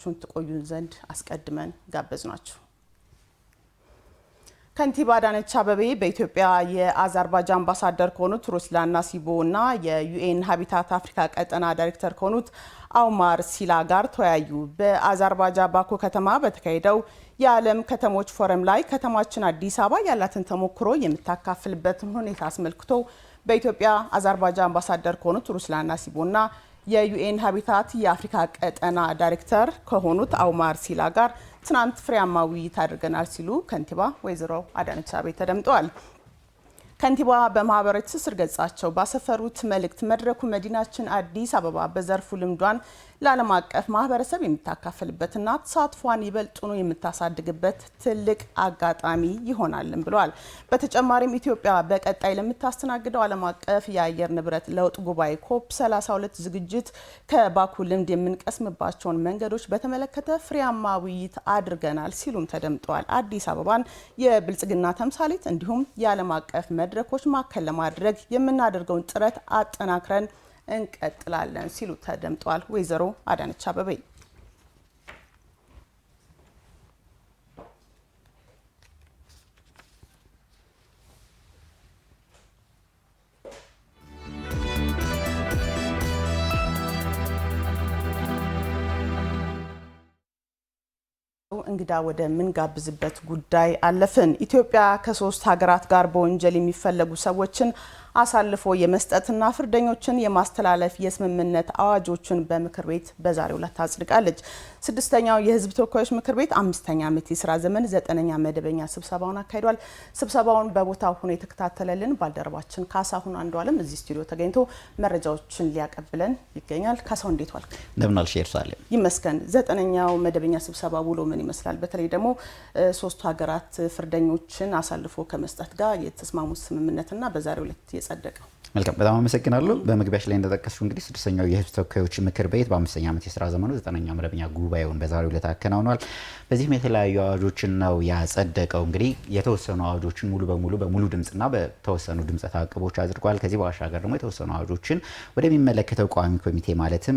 አብራችሁን ትቆዩን ዘንድ አስቀድመን ጋበዝናችሁ። ከንቲባ አዳነች አቤቤ በኢትዮጵያ የአዘርባይጃን አምባሳደር ከሆኑት ሩስላን ናሲቦ እና የዩኤን ሃቢታት አፍሪካ ቀጠና ዳይሬክተር ከሆኑት አውማር ሲላ ጋር ተወያዩ። በአዘርባይጃን ባኩ ከተማ በተካሄደው የዓለም ከተሞች ፎረም ላይ ከተማችን አዲስ አበባ ያላትን ተሞክሮ የምታካፍልበትን ሁኔታ አስመልክቶ በኢትዮጵያ አዘርባይጃን አምባሳደር ከሆኑት ሩስላን ናሲቦና የዩኤን ሃቢታት የአፍሪካ ቀጠና ዳይሬክተር ከሆኑት አውማር ሲላ ጋር ትናንት ፍሬያማ ውይይት አድርገናል ሲሉ ከንቲባ ወይዘሮ አዳነች አቤቤ ተደምጠዋል። ከንቲባ በማህበራዊ ትስስር ገጻቸው ባሰፈሩት መልእክት መድረኩ መዲናችን አዲስ አበባ በዘርፉ ልምዷን ለዓለም አቀፍ ማህበረሰብ የምታካፍልበትና ተሳትፏን ይበልጡኑ የምታሳድግበት ትልቅ አጋጣሚ ይሆናልን ብለዋል። በተጨማሪም ኢትዮጵያ በቀጣይ ለምታስተናግደው ዓለም አቀፍ የአየር ንብረት ለውጥ ጉባኤ ኮፕ 32 ዝግጅት ከባኩ ልምድ የምንቀስምባቸውን መንገዶች በተመለከተ ፍሬያማ ውይይት አድርገናል ሲሉም ተደምጠዋል። አዲስ አበባን የብልጽግና ተምሳሌት እንዲሁም የዓለም አቀፍ መድረኮች ማዕከል ለማድረግ የምናደርገውን ጥረት አጠናክረን እንቀጥላለን ሲሉ ተደምጠዋል። ወይዘሮ አዳነች አቤቤ እንግዳ ወደ ምን ጋብዝበት ጉዳይ አለፍን። ኢትዮጵያ ከ3 ሀገራት ጋር በወንጀል የሚፈለጉ ሰዎችን አሳልፎ የመስጠትና ፍርደኞችን የማስተላለፍ የስምምነት አዋጆችን በምክር ቤት በዛሬው ዕለት አጽድቃለች። 6ኛው የሕዝብ ተወካዮች ምክር ቤት 5ኛ ዓመት የስራ ዘመን 9ኛ መደበኛ ስብሰባውን አካሂዷል። ስብሰባውን በቦታው ሆኖ የተከታተለልን ባልደረባችን ካሳሁን አንዱዓለም እዚህ ስቱዲዮ ተገኝቶ መረጃዎችን ሊያቀብለን ይገኛል። ካሳሁን እንዴት ዋልክ? እንደምን አልሽ ኢየሩሳሌም? ይመስገን። 9ኛው መደበኛ ስብሰባ ውሎ ምን ይመስላል? በተለይ ደግሞ 3 ሀገራት ፍርደኞችን አሳልፎ ከመስጠት ጋር የተስማሙት ስምምነትና በዛሬው ዕለት የጸደቀው። መልካም፣ በጣም አመሰግናለሁ። በመግቢያሽ ላይ እንደተጠቀስኩ እንግዲህ 6ኛው የሕዝብ ተወካዮች ምክር ቤት በ5ኛ ዓመት የስራ ዘመኑ 9ኛ መደበኛ ጉባኤውን በዛሬው ዕለት አከናውኗል። በዚህም የተለያዩ አዋጆችን ነው ያጸደቀው። እንግዲህ የተወሰኑ አዋጆችን ሙሉ ድምጽና በተወሰኑ ድምጽ ተአቅቦች አድርጓል። ከዚህ ባሻገር ደግሞ የተወሰኑ አዋጆችን ወደሚመለከተው ቋሚ ኮሚቴ ማለትም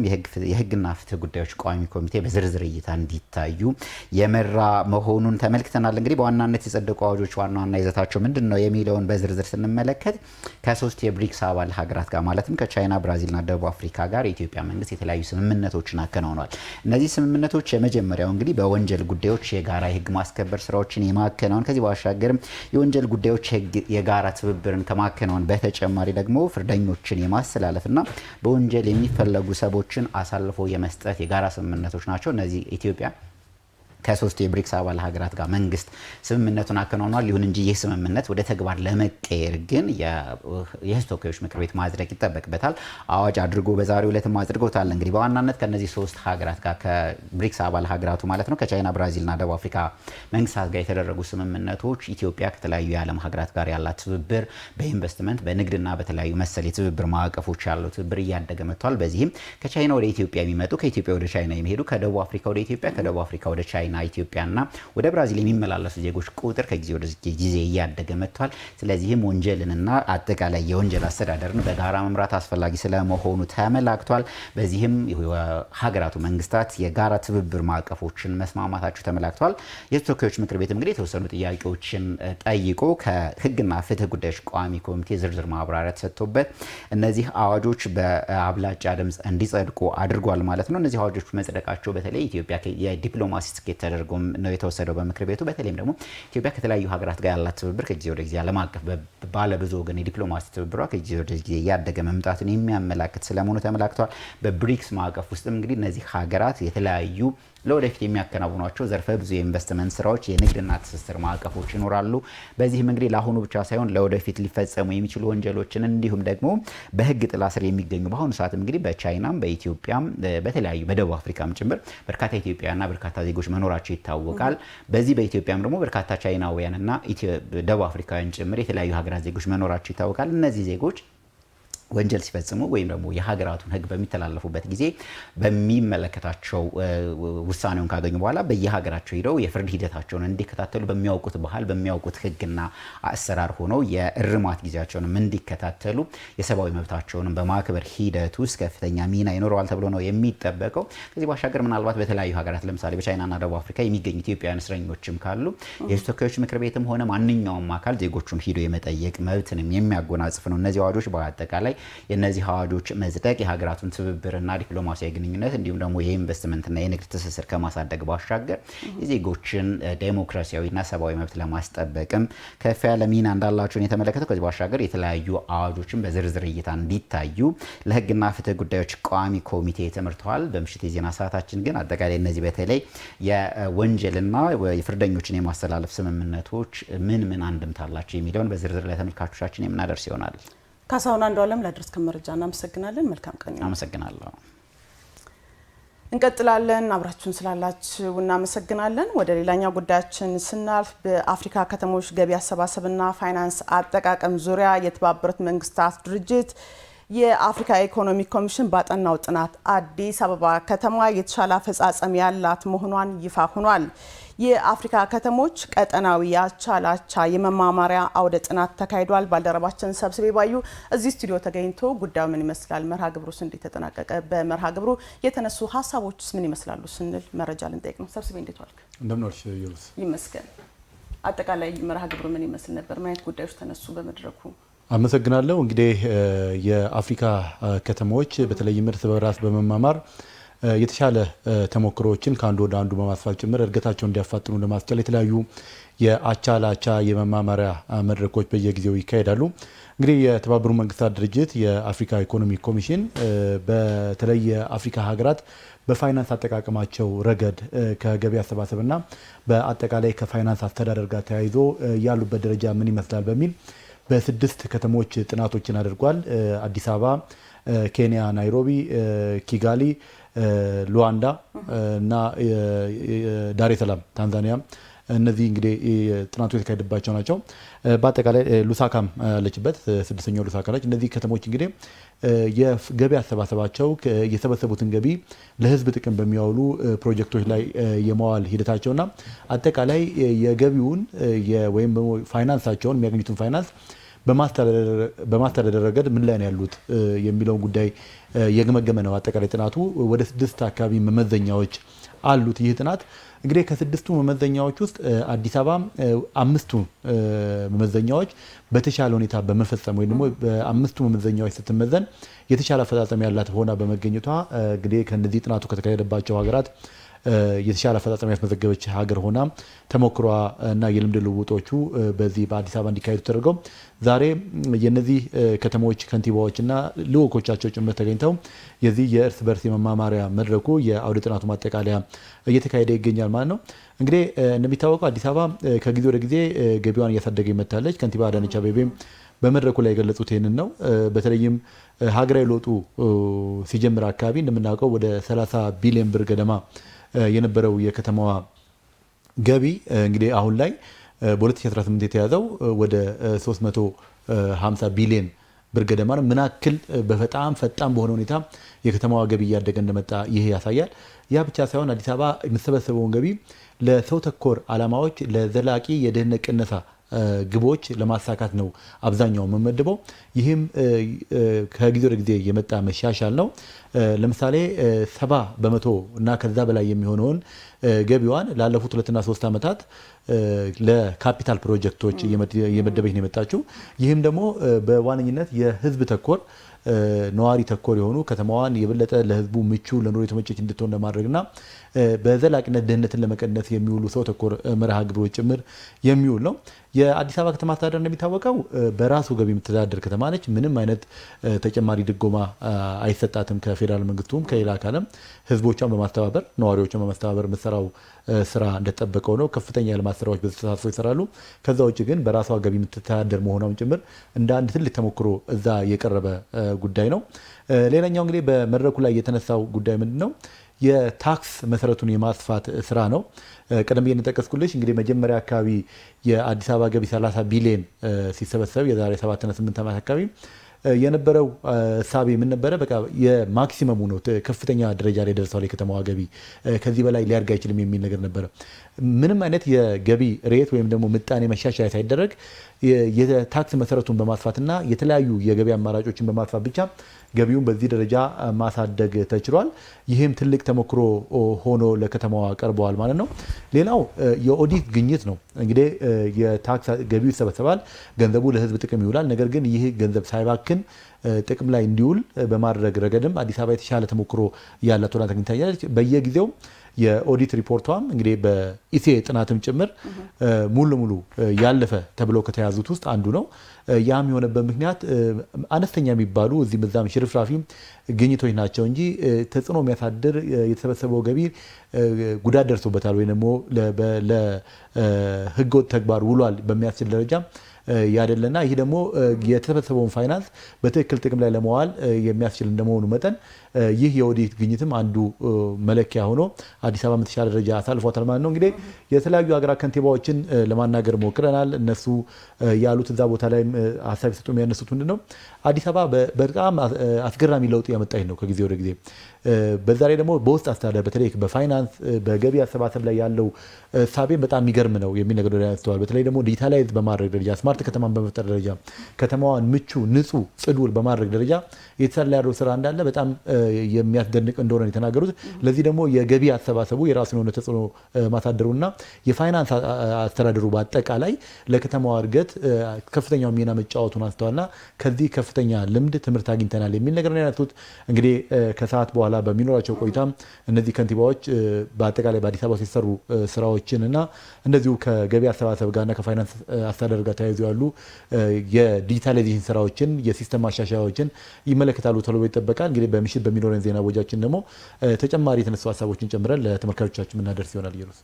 የሕግና ፍትህ ጉዳዮች ቋሚ ኮሚቴ በዝርዝር እይታ እንዲታዩ የመራ መሆኑን ተመልክተናል። እንግዲህ በዋናነት የጸደቁ አዋጆች ዋና ይዘታቸው ምንድን ነው የሚለውን በዝርዝር ስንመለከት ከ3 የብሪክስ አባል ሀገራት ጋር ማለትም ከቻይና፣ ብራዚልና ደቡብ አፍሪካ ጋር የኢትዮጵያ መንግስት የተለያዩ ስምምነቶችን አከናውኗል። እነዚህ ስምምነቶች የመጀመሪያው እንግዲህ በወንጀል ጉዳዮች የጋራ የህግ ማስከበር ስራዎችን የማከናወን ከዚህ ባሻገርም የወንጀል ጉዳዮች የጋራ ትብብርን ከማከናወን በተጨማሪ ደግሞ ፍርደኞችን የማስተላለፍና በወንጀል የሚፈለጉ ሰዎችን አሳልፎ የመስጠት የጋራ ስምምነቶች ናቸው። እነዚህ ኢትዮጵያ ከ3 የብሪክስ አባል ሀገራት ጋር መንግስት ስምምነቱን አከናውኗል። ይሁን እንጂ ይህ ስምምነት ወደ ተግባር ለመቀየር ግን የሕዝብ ተወካዮች ምክር ቤት ማጽደቅ ይጠበቅበታል። አዋጅ አድርጎ በዛሬው ዕለትም አጽድጎታል። እንግዲህ በዋናነት ከነዚህ 3 ሀገራት ጋር ከብሪክስ አባል ሀገራቱ ማለት ነው ከቻይና፣ ብራዚልና ደቡብ አፍሪካ መንግስታት ጋር የተደረጉ ስምምነቶች ኢትዮጵያ ከተለያዩ የዓለም ሀገራት ጋር ያላት ትብብር በኢንቨስትመንት በንግድና በተለያዩ መሰል የትብብር ማዕቀፎች ያለው ትብብር እያደገ መጥቷል። በዚህም ከቻይና ወደ ኢትዮጵያ የሚመጡ ከኢትዮጵያ ወደ ቻይና የሚሄዱ ከደቡብ አፍሪካ ወደ ኢትዮጵያ ከደቡብ አፍሪካ ወደ ቻይና ኢትዮጵያና ወደ ብራዚል የሚመላለሱ ዜጎች ቁጥር ከጊዜ ወደ ጊዜ እያደገ መጥቷል። ስለዚህም ወንጀልንና አጠቃላይ የወንጀል አስተዳደርን በጋራ መምራት አስፈላጊ ስለመሆኑ ተመላክቷል። በዚህም ሀገራቱ መንግስታት የጋራ ትብብር ማዕቀፎችን መስማማታቸው ተመላክቷል። የሕዝብ ተወካዮች ምክር ቤት እንግዲህ የተወሰኑ ጥያቄዎችን ጠይቆ ከሕግና ፍትህ ጉዳዮች ቋሚ ኮሚቴ ዝርዝር ማብራሪያ ተሰጥቶበት እነዚህ አዋጆች በአብላጫ ድምጽ እንዲጸድቁ አድርጓል ማለት ነው። እነዚህ አዋጆች መጽደቃቸው በተለይ ኢትዮጵያ የዲፕሎማሲ ስኬት ተደርጎ ነው የተወሰደው በምክር ቤቱ። በተለይም ደግሞ ኢትዮጵያ ከተለያዩ ሀገራት ጋር ያላት ትብብር ከጊዜ ወደ ጊዜ ዓለም አቀፍ ባለ ብዙ ወገን የዲፕሎማሲ ትብብሯ ከጊዜ ወደ ጊዜ እያደገ መምጣቱን የሚያመላክት ስለመሆኑ ተመላክቷል። በብሪክስ ማዕቀፍ ውስጥም እንግዲህ እነዚህ ሀገራት የተለያዩ ለወደፊት የሚያከናውኗቸው ዘርፈ ብዙ የኢንቨስትመንት ስራዎች፣ የንግድና ትስስር ማዕቀፎች ይኖራሉ። በዚህም እንግዲህ ለአሁኑ ብቻ ሳይሆን ለወደፊት ሊፈጸሙ የሚችሉ ወንጀሎችን እንዲሁም ደግሞ በህግ ጥላ ስር የሚገኙ በአሁኑ ሰዓት እንግዲህ በቻይናም በኢትዮጵያም በተለያዩ በደቡብ አፍሪካም ጭምር በርካታ ኢትዮጵያውያንና በርካታ ዜጎች መኖራቸው ይታወቃል። በዚህ በኢትዮጵያም ደግሞ በርካታ ቻይናውያንና ደቡብ አፍሪካውያን ጭምር የተለያዩ ሀገራት ዜጎች መኖራቸው ይታወቃል። እነዚህ ዜጎች ወንጀል ሲፈጽሙ ወይም ደግሞ የሀገራቱን ሕግ በሚተላለፉበት ጊዜ በሚመለከታቸው ውሳኔውን ካገኙ በኋላ በየሀገራቸው ሄደው የፍርድ ሂደታቸውን እንዲከታተሉ በሚያውቁት ባህል በሚያውቁት ሕግና አሰራር ሆነው የእርማት ጊዜያቸውንም እንዲከታተሉ የሰብአዊ መብታቸውንም በማክበር ሂደት ውስጥ ከፍተኛ ሚና ይኖረዋል ተብሎ ነው የሚጠበቀው። ከዚህ ባሻገር ምናልባት በተለያዩ ሀገራት ለምሳሌ በቻይናና ደቡብ አፍሪካ የሚገኙ ኢትዮጵያውያን እስረኞችም ካሉ የሕዝብ ተወካዮች ምክር ቤትም ሆነ ማንኛውም አካል ዜጎቹን ሂዶ የመጠየቅ መብትንም የሚያጎናጽፍ ነው። እነዚህ አዋጆች በአጠቃላይ የነዚህ አዋጆች መጽደቅ የሀገራቱን ትብብርና ዲፕሎማሲያዊ ግንኙነት እንዲሁም ደግሞ የኢንቨስትመንትና የንግድ ትስስር ከማሳደግ ባሻገር የዜጎችን ዴሞክራሲያዊና ሰብአዊ መብት ለማስጠበቅም ከፍ ያለ ሚና እንዳላቸውን የተመለከተው። ከዚህ ባሻገር የተለያዩ አዋጆችን በዝርዝር እይታ እንዲታዩ ለሕግና ፍትህ ጉዳዮች ቋሚ ኮሚቴ ተመርተዋል። በምሽት የዜና ሰዓታችን ግን አጠቃላይ እነዚህ በተለይ የወንጀልና የፍርደኞችን የማስተላለፍ ስምምነቶች ምን ምን አንድምታ አላቸው የሚለውን በዝርዝር ለተመልካቾቻችን የምናደርስ ይሆናል። ካሳሁን አንዱዓለም ላደረስከን መረጃ እናመሰግናለን። መልካም ቀን። አመሰግናለሁ። እንቀጥላለን። አብራችሁን ስላላችሁ እናመሰግናለን። ወደ ሌላኛው ጉዳያችን ስናልፍ በአፍሪካ ከተሞች ገቢ አሰባሰብና ፋይናንስ አጠቃቀም ዙሪያ የተባበሩት መንግስታት ድርጅት የአፍሪካ ኢኮኖሚ ኮሚሽን ባጠናው ጥናት አዲስ አበባ ከተማ የተሻለ አፈጻጸም ያላት መሆኗን ይፋ ሆኗል። የአፍሪካ ከተሞች ቀጠናዊ ያቻ ለአቻ የመማማሪያ አውደ ጥናት ተካሂዷል። ባልደረባችን ሰብስቤ ባዩ እዚህ ስቱዲዮ ተገኝቶ ጉዳዩ ምን ይመስላል፣ መርሃ ግብሩስ እንዴት ተጠናቀቀ፣ በመርሃ ግብሩ የተነሱ ሀሳቦችስ ምን ይመስላሉ ስንል መረጃ ልንጠይቅ ነው። ሰብስቤ እንዴት ዋልክ? እንደምን ዋልሽ ዮልስ? ይመስገን። አጠቃላይ መርሃ ግብሩ ምን ይመስል ነበር? ምን አይነት ጉዳዮች ተነሱ በመድረኩ? አመሰግናለሁ። እንግዲህ የአፍሪካ ከተሞች በተለይም እርስ በራስ በመማማር የተሻለ ተሞክሮዎችን ከአንዱ ወደ አንዱ በማስፋት ጭምር እድገታቸውን እንዲያፋጥኑ ለማስቻል የተለያዩ የአቻ ለአቻ የመማማሪያ መድረኮች በየጊዜው ይካሄዳሉ። እንግዲህ የተባበሩት መንግስታት ድርጅት የአፍሪካ ኢኮኖሚ ኮሚሽን በተለይ የአፍሪካ ሀገራት በፋይናንስ አጠቃቀማቸው ረገድ ከገቢ አሰባሰብና በአጠቃላይ ከፋይናንስ አስተዳደር ጋር ተያይዞ ያሉበት ደረጃ ምን ይመስላል በሚል በ6 ከተሞች ጥናቶችን አድርጓል። አዲስ አበባ፣ ኬንያ ናይሮቢ፣ ኪጋሊ፣ ሉዋንዳ እና ዳሬ ሰላም ታንዛኒያ እነዚህ እንግዲህ ጥናቱ የተካሄደባቸው ናቸው። በአጠቃላይ ሉሳካም ያለችበት 6ኛው ሉሳካ ነች። እነዚህ ከተሞች እንግዲህ የገቢ አሰባሰባቸው የሰበሰቡትን ገቢ ለህዝብ ጥቅም በሚያውሉ ፕሮጀክቶች ላይ የመዋል ሂደታቸውና አጠቃላይ የገቢውን ወይም ፋይናንሳቸውን የሚያገኙትን ፋይናንስ በማስተዳደር ረገድ ምን ላይ ነው ያሉት የሚለውን ጉዳይ የገመገመ ነው። አጠቃላይ ጥናቱ ወደ 6 አካባቢ መመዘኛዎች አሉት። ይህ ጥናት እንግዲህ ከ6ቱ መመዘኛዎች ውስጥ አዲስ አበባ 5ቱ መመዘኛዎች በተሻለ ሁኔታ በመፈጸም ወይ ደግሞ በ5ቱ መመዘኛዎች ስትመዘን የተሻለ አፈጻጸም ያላት ሆና በመገኘቷ እንግዲህ ከነዚህ ጥናቱ ከተካሄደባቸው ሀገራት የተሻለ አፈጻጸም ያስመዘገበች ሀገር ሆና ተሞክሯ እና የልምድ ልውጦቹ በዚህ በአዲስ አበባ እንዲካሄዱ ተደርገው ዛሬ የነዚህ ከተሞች ከንቲባዎችና ልዑኮቻቸው ጭምር ተገኝተው የዚህ የእርስ በርስ የመማማሪያ መድረኩ የአውደ ጥናቱ ማጠቃለያ እየተካሄደ ይገኛል ማለት ነው። እንግዲህ እንደሚታወቀው አዲስ አበባ ከጊዜ ወደ ጊዜ ገቢዋን እያሳደገ መጥታለች። ከንቲባ አዳነች አቤቤ በመድረኩ ላይ የገለጹት ይህንን ነው። በተለይም ሀገራዊ ለውጡ ሲጀምር አካባቢ እንደምናውቀው ወደ 30 ቢሊዮን ብር ገደማ የነበረው የከተማዋ ገቢ እንግዲህ አሁን ላይ በ2018 የተያዘው ወደ 350 ቢሊዮን ብር ገደማ ነው። ምን ያክል በጣም ፈጣን በሆነ ሁኔታ የከተማዋ ገቢ እያደገ እንደመጣ ይሄ ያሳያል። ያ ብቻ ሳይሆን አዲስ አበባ የምትሰበሰበውን ገቢ ለሰው ተኮር ዓላማዎች ለዘላቂ የድህነት ቅነሳ ግቦች ለማሳካት ነው አብዛኛው የምመድበው። ይህም ከጊዜ ወደ ጊዜ የመጣ መሻሻል ነው። ለምሳሌ 70% እና ከዛ በላይ የሚሆነውን ገቢዋን ላለፉት 2 እና 3 ዓመታት ለካፒታል ፕሮጀክቶች እየመደበች ነው የመጣችው። ይህም ደግሞ በዋነኝነት የህዝብ ተኮር ነዋሪ ተኮር የሆኑ ከተማዋን የበለጠ ለህዝቡ ምቹ ለኑሮ የተመቸች እንድትሆን ለማድረግና በዘላቂነት ድህነትን ለመቀነስ የሚውሉ ሰው ተኮር መርሃ ግብሮች ጭምር የሚውል ነው። የአዲስ አበባ ከተማ አስተዳደር እንደሚታወቀው በራሱ ገቢ የምትተዳደር ከተማ ነች። ምንም አይነት ተጨማሪ ድጎማ አይሰጣትም ከፌዴራል መንግስቱም ከሌላ አካልም። ህዝቦቿን በማስተባበር ነዋሪዎቿን በማስተባበር የምትሰራው ስራ እንደተጠበቀው ነው። ከፍተኛ የልማት ስራዎች በተሳትፎ ይሰራሉ። ከዛ ውጭ ግን በራሷ ገቢ የምትተዳደር መሆኗም ጭምር እንደ አንድ ትልቅ ተሞክሮ እዛ የቀረበ ጉዳይ ነው። ሌላኛው እንግዲህ በመድረኩ ላይ የተነሳው ጉዳይ ምንድን ነው? የታክስ መሰረቱን የማስፋት ስራ ነው። ቀደም ብዬ እንደጠቀስኩልሽ እንግዲህ መጀመሪያ አካባቢ የአዲስ አበባ ገቢ 30 ቢሊዮን ሲሰበሰብ የዛሬ 7 እና 8 ዓመት አካባቢ የነበረው ሳቢ ምን ነበረ? በቃ የማክሲመሙ ነው፣ ከፍተኛ ደረጃ ላይ ደርሷል የከተማዋ ገቢ፣ ከዚህ በላይ ሊያድግ አይችልም የሚል ነገር ነበረ። ምንም አይነት የገቢ ሬት ወይም ደግሞ ምጣኔ መሻሻያ ሳይደረግ የታክስ መሰረቱን በማስፋትና የተለያዩ የገቢ አማራጮችን በማስፋት ብቻ ገቢውን በዚህ ደረጃ ማሳደግ ተችሏል። ይህም ትልቅ ተሞክሮ ሆኖ ለከተማዋ ቀርበዋል ማለት ነው። ሌላው የኦዲት ግኝት ነው። እንግዲህ የታክስ ገቢው ይሰበሰባል፣ ገንዘቡ ለህዝብ ጥቅም ይውላል። ነገር ግን ይህ ገንዘብ ሳይባክን ጥቅም ላይ እንዲውል በማድረግ ረገድም አዲስ አበባ የተሻለ ተሞክሮ ያላት ሆና ተገኝታለች። በየጊዜው የኦዲት ሪፖርቷም እንግዲህ በኢሴ ጥናትም ጭምር ሙሉ ለሙሉ ያለፈ ተብሎ ከተያዙት ውስጥ አንዱ ነው። ያም የሆነበት ምክንያት አነስተኛ የሚባሉ እዚህም እዛም ሽርፍራፊ ግኝቶች ናቸው እንጂ ተጽዕኖ የሚያሳድር የተሰበሰበው ገቢ ጉዳት ደርሶበታል ወይም ደግሞ ለህገወጥ ተግባር ውሏል በሚያስችል ደረጃ ያደለና ይህ ደግሞ የተሰበሰበውን ፋይናንስ በትክክል ጥቅም ላይ ለመዋል የሚያስችል እንደመሆኑ መጠን ይህ የኦዲት ግኝትም አንዱ መለኪያ ሆኖ አዲስ አበባ የተሻለ ደረጃ አሳልፏታል ማለት ነው። እንግዲህ የተለያዩ ሀገራት ከንቲባዎችን ለማናገር ሞክረናል። እነሱ ያሉት እዛ ቦታ ላይ ሀሳብ ሲሰጡ የሚያነሱት ምንድን ነው? አዲስ አበባ በጣም አስገራሚ ለውጥ ያመጣች ነው ከጊዜ ወደ ጊዜ። በዛ ላይ ደግሞ በውስጥ አስተዳደር በተለይ በፋይናንስ በገቢ አሰባሰብ ላይ ያለው ሳቤን በጣም የሚገርም ነው የሚል ነገር ያስተዋል። በተለይ ደግሞ ዲጂታላይዝ በማድረግ ደረጃ ስማርት ከተማን በመፍጠር ደረጃ ከተማዋን ምቹ፣ ንጹህ፣ ጽዱ በማድረግ ደረጃ የተሰራ ያለው ስራ እንዳለ በጣም የሚያስደንቅ እንደሆነ የተናገሩት። ለዚህ ደግሞ የገቢ አሰባሰቡ የራሱን የሆነ ተጽዕኖ ማሳደሩና የፋይናንስ አስተዳደሩ በአጠቃላይ ለከተማዋ እድገት ከፍተኛው ሚና መጫወቱን አንስተዋልና ከዚህ ከፍተኛ ልምድ ትምህርት አግኝተናል የሚል ነገር ነው ያነሱት። እንግዲህ ከሰዓት በኋላ በሚኖራቸው ቆይታም እነዚህ ከንቲባዎች በአጠቃላይ በአዲስ አበባ ሲሰሩ ስራዎችን እና እንደዚሁ ከገቢ አሰባሰብ ጋርና ከፋይናንስ አስተዳደር ጋር ተያይዞ ያሉ የዲጂታላይዜሽን ስራዎችን የሲስተም ማሻሻያዎችን ይመለከታሉ ተብሎ ይጠበቃል። እንግዲህ በምሽት በሚኖረን ዜና ወጃችን ደግሞ ተጨማሪ የተነሱ ሀሳቦችን ጨምረን ለተመልካቾቻችን የምናደርስ ይሆናል። ኢየሩስ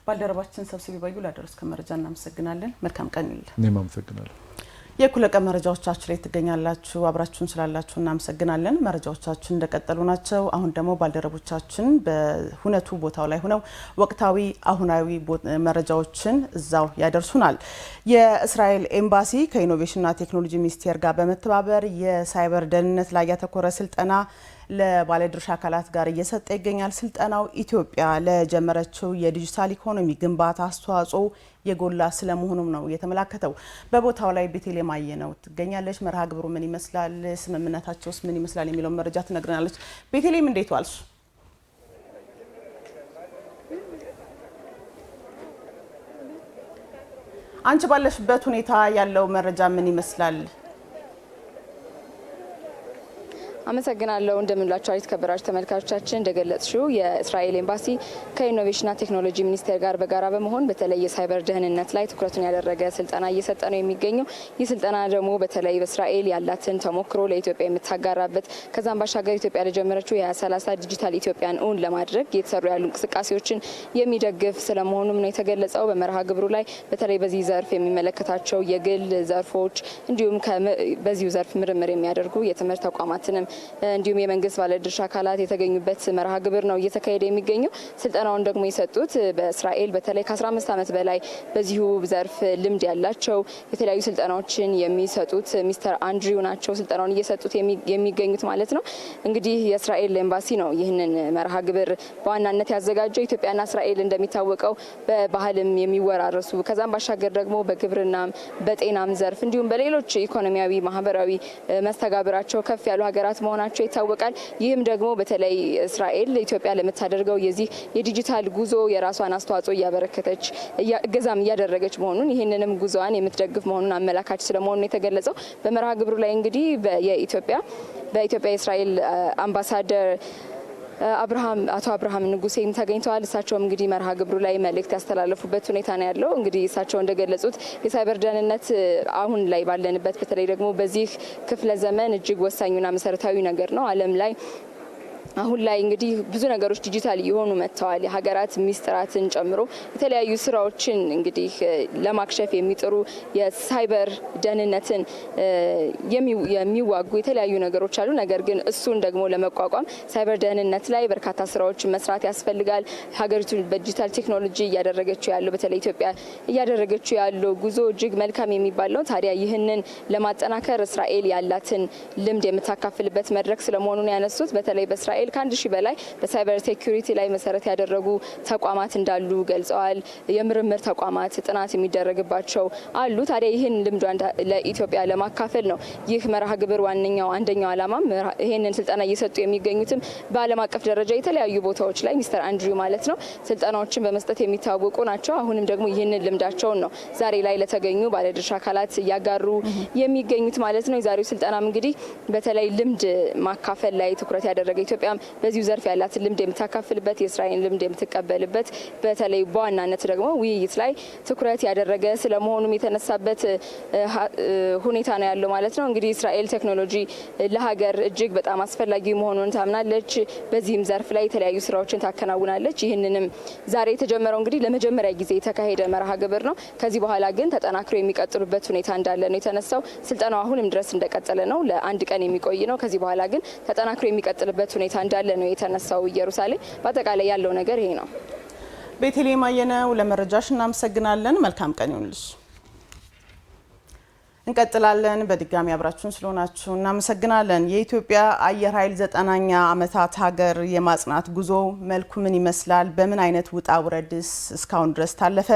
ባልደረባችን ሰብስቢ ባዩ ላደረስከ መረጃ እናመሰግናለን። መልካም ቀን ይሁንልህ። እኔም አመሰግናለሁ። የእኩለ ቀን መረጃዎቻችን ላይ ትገኛላችሁ። አብራችሁን ስላላችሁ እናመሰግናለን። መረጃዎቻችን እንደቀጠሉ ናቸው። አሁን ደግሞ ባልደረቦቻችን በሁነቱ ቦታው ላይ ሆነው ወቅታዊ አሁናዊ መረጃዎችን እዛው ያደርሱናል። የእስራኤል ኤምባሲ ከኢኖቬሽንና ቴክኖሎጂ ሚኒስቴር ጋር በመተባበር የሳይበር ደህንነት ላይ ያተኮረ ስልጠና ለባለድርሻ አካላት ጋር እየሰጠ ይገኛል። ስልጠናው ኢትዮጵያ ለጀመረችው የዲጂታል ኢኮኖሚ ግንባታ አስተዋጽኦ የጎላ ስለመሆኑም ነው የተመላከተው። በቦታው ላይ ቤተልሔም አየነው ትገኛለች። መርሃ ግብሩ ምን ይመስላል፣ ስምምነታቸውስ ምን ይመስላል የሚለውን መረጃ ትነግረናለች። ቤተልሔም እንዴት ዋልሽ? አንቺ ባለሽበት ሁኔታ ያለው መረጃ ምን ይመስላል? አመሰግናለሁ። እንደምንላችሁ የተከበራችሁ ተመልካቾቻችን፣ እንደገለጽሽው የእስራኤል ኤምባሲ ከኢኖቬሽንና ቴክኖሎጂ ሚኒስቴር ጋር በጋራ በመሆን በተለይ የሳይበር ደህንነት ላይ ትኩረቱን ያደረገ ስልጠና እየሰጠ ነው የሚገኘው። ይህ ስልጠና ደግሞ በተለይ በእስራኤል ያላትን ተሞክሮ ለኢትዮጵያ የምታጋራበት ከዛም ባሻገር ኢትዮጵያ ለጀመረችው የ2030 ዲጂታል ኢትዮጵያን እውን ለማድረግ እየተሰሩ ያሉ እንቅስቃሴዎችን የሚደግፍ ስለመሆኑም ነው የተገለጸው። በመርሃ ግብሩ ላይ በተለይ በዚህ ዘርፍ የሚመለከታቸው የግል ዘርፎች እንዲሁም በዚሁ ዘርፍ ምርምር የሚያደርጉ የትምህርት ተቋማትንም እንዲሁም የመንግስት ባለድርሻ አካላት የተገኙበት መርሃ ግብር ነው እየተካሄደ የሚገኘው። ስልጠናውን ደግሞ የሰጡት በእስራኤል በተለይ ከ15 ዓመት በላይ በዚሁ ዘርፍ ልምድ ያላቸው የተለያዩ ስልጠናዎችን የሚሰጡት ሚስተር አንድሪው ናቸው። ስልጠናውን እየሰጡት የሚገኙት ማለት ነው። እንግዲህ የእስራኤል ኤምባሲ ነው ይህንን መርሃ ግብር በዋናነት ያዘጋጀው። ኢትዮጵያና እስራኤል እንደሚታወቀው በባህልም የሚወራረሱ ከዛም ባሻገር ደግሞ በግብርናም በጤናም ዘርፍ እንዲሁም በሌሎች ኢኮኖሚያዊ፣ ማህበራዊ መስተጋብራቸው ከፍ ያሉ ሀገራት መሆናቸው ይታወቃል። ይህም ደግሞ በተለይ እስራኤል ኢትዮጵያ ለምታደርገው የዚህ የዲጂታል ጉዞ የራሷን አስተዋጽኦ እያበረከተች እገዛም እያደረገች መሆኑን ይህንንም ጉዞዋን የምትደግፍ መሆኑን አመላካች ስለመሆኑ የተገለጸው። በመርሃ ግብሩ ላይ እንግዲህ በኢትዮጵያ የእስራኤል አምባሳደር አቶ አብርሃም ንጉሴም ተገኝተዋል። እሳቸውም እንግዲህ መርሃ ግብሩ ላይ መልእክት ያስተላለፉበት ሁኔታ ነው ያለው። እንግዲህ እሳቸው እንደገለጹት የሳይበር ደህንነት አሁን ላይ ባለንበት በተለይ ደግሞ በዚህ ክፍለ ዘመን እጅግ ወሳኙና መሰረታዊ ነገር ነው። ዓለም ላይ አሁን ላይ እንግዲህ ብዙ ነገሮች ዲጂታል እየሆኑ መጥተዋል። የሀገራት ሚስጥራትን ጨምሮ የተለያዩ ስራዎችን እንግዲህ ለማክሸፍ የሚጥሩ የሳይበር ደህንነትን የሚዋጉ የተለያዩ ነገሮች አሉ። ነገር ግን እሱን ደግሞ ለመቋቋም ሳይበር ደህንነት ላይ በርካታ ስራዎችን መስራት ያስፈልጋል። ሀገሪቱ በዲጂታል ቴክኖሎጂ እያደረገችው ያለው በተለይ ኢትዮጵያ እያደረገችው ያለው ጉዞ እጅግ መልካም የሚባል ነው። ታዲያ ይህንን ለማጠናከር እስራኤል ያላትን ልምድ የምታካፍልበት መድረክ ስለመሆኑ ነው ያነሱት። በተለይ በእስራኤል ከ1000 በላይ በሳይበር ሴኩሪቲ ላይ መሰረት ያደረጉ ተቋማት እንዳሉ ገልጸዋል። የምርምር ተቋማት ጥናት የሚደረግባቸው አሉ። ታዲያ ይህን ልምድ ለኢትዮጵያ ለማካፈል ነው ይህ መርሃ ግብር አንደኛው ዓላማ። ይህንን ስልጠና እየሰጡ የሚገኙትም በዓለም አቀፍ ደረጃ የተለያዩ ቦታዎች ላይ ሚስተር አንድሪው ማለት ነው ስልጠናዎችን በመስጠት የሚታወቁ ናቸው። አሁንም ደግሞ ይህንን ልምዳቸውን ነው ዛሬ ላይ ለተገኙ ባለድርሻ አካላት እያጋሩ የሚገኙት ማለት ነው። የዛሬው ስልጠናም እንግዲህ በተለይ ልምድ ማካፈል ላይ ትኩረት ያደረገ ኢትዮጵያ በዚሁ ዘርፍ ያላትን ልምድ የምታካፍልበት የእስራኤል ልምድ የምትቀበልበት በተለይ በዋናነት ደግሞ ውይይት ላይ ትኩረት ያደረገ ስለመሆኑም የተነሳበት ሁኔታ ነው ያለው ማለት ነው። እንግዲህ እስራኤል ቴክኖሎጂ ለሀገር እጅግ በጣም አስፈላጊ መሆኑን ታምናለች። በዚህም ዘርፍ ላይ የተለያዩ ስራዎችን ታከናውናለች። ይህንንም ዛሬ የተጀመረው እንግዲህ ለመጀመሪያ ጊዜ የተካሄደ መርሃ ግብር ነው። ከዚህ በኋላ ግን ተጠናክሮ የሚቀጥሉበት ሁኔታ እንዳለ ነው የተነሳው። ስልጠናው አሁንም ድረስ እንደቀጠለ ነው። ለአንድ ቀን የሚቆይ ነው። ከዚህ በኋላ ግን ተጠናክሮ የሚቀጥልበት ሁኔታ እንዳለ ነው የተነሳው። ኢየሩሳሌም በአጠቃላይ ያለው ነገር ይሄ ነው። ቤተልሔም አየነው ለመረጃሽ እናመሰግናለን። መልካም ቀን ይሁንልሽ። እንቀጥላለን። በድጋሚ አብራችሁን ስለሆናችሁ እናመሰግናለን። የኢትዮጵያ አየር ኃይል 90ኛ ዓመታት ሀገር የማጽናት ጉዞ መልኩ ምን ይመስላል? በምን አይነት ውጣ ውረድስ እስካሁን ድረስ ታለፈ?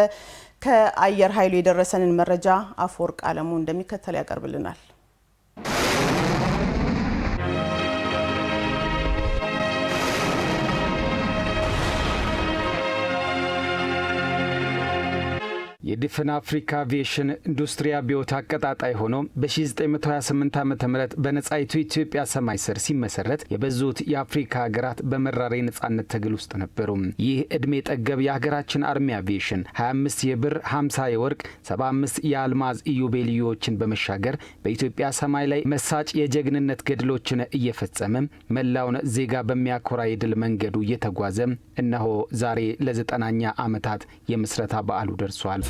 ከአየር ኃይሉ የደረሰንን መረጃ አፈወርቅ አለሙ እንደሚከተል ያቀርብልናል። የዲፍን አፍሪካ አቪዬሽን ኢንዱስትሪ አብዮት አቀጣጣይ ሆኖ በ1928 ዓ.ም በነጻይቱ ኢትዮጵያ ሰማይ ስር ሲመሰረት የበዙት የአፍሪካ ሀገራት በመራራ የነጻነት ትግል ውስጥ ነበሩ። ይህ እድሜ ጠገብ የሀገራችን አርሚ አቪዬሽን 25 የብር 50 የወርቅ 75 የአልማዝ ኢዮቤልዩዎችን በመሻገር በኢትዮጵያ ሰማይ ላይ መሳጭ የጀግንነት ገድሎችን እየፈጸመ መላውን ዜጋ በሚያኮራ የድል መንገዱ እየተጓዘ እነሆ ዛሬ ለ90ኛ ዓመታት የምስረታ በዓሉ ደርሷል።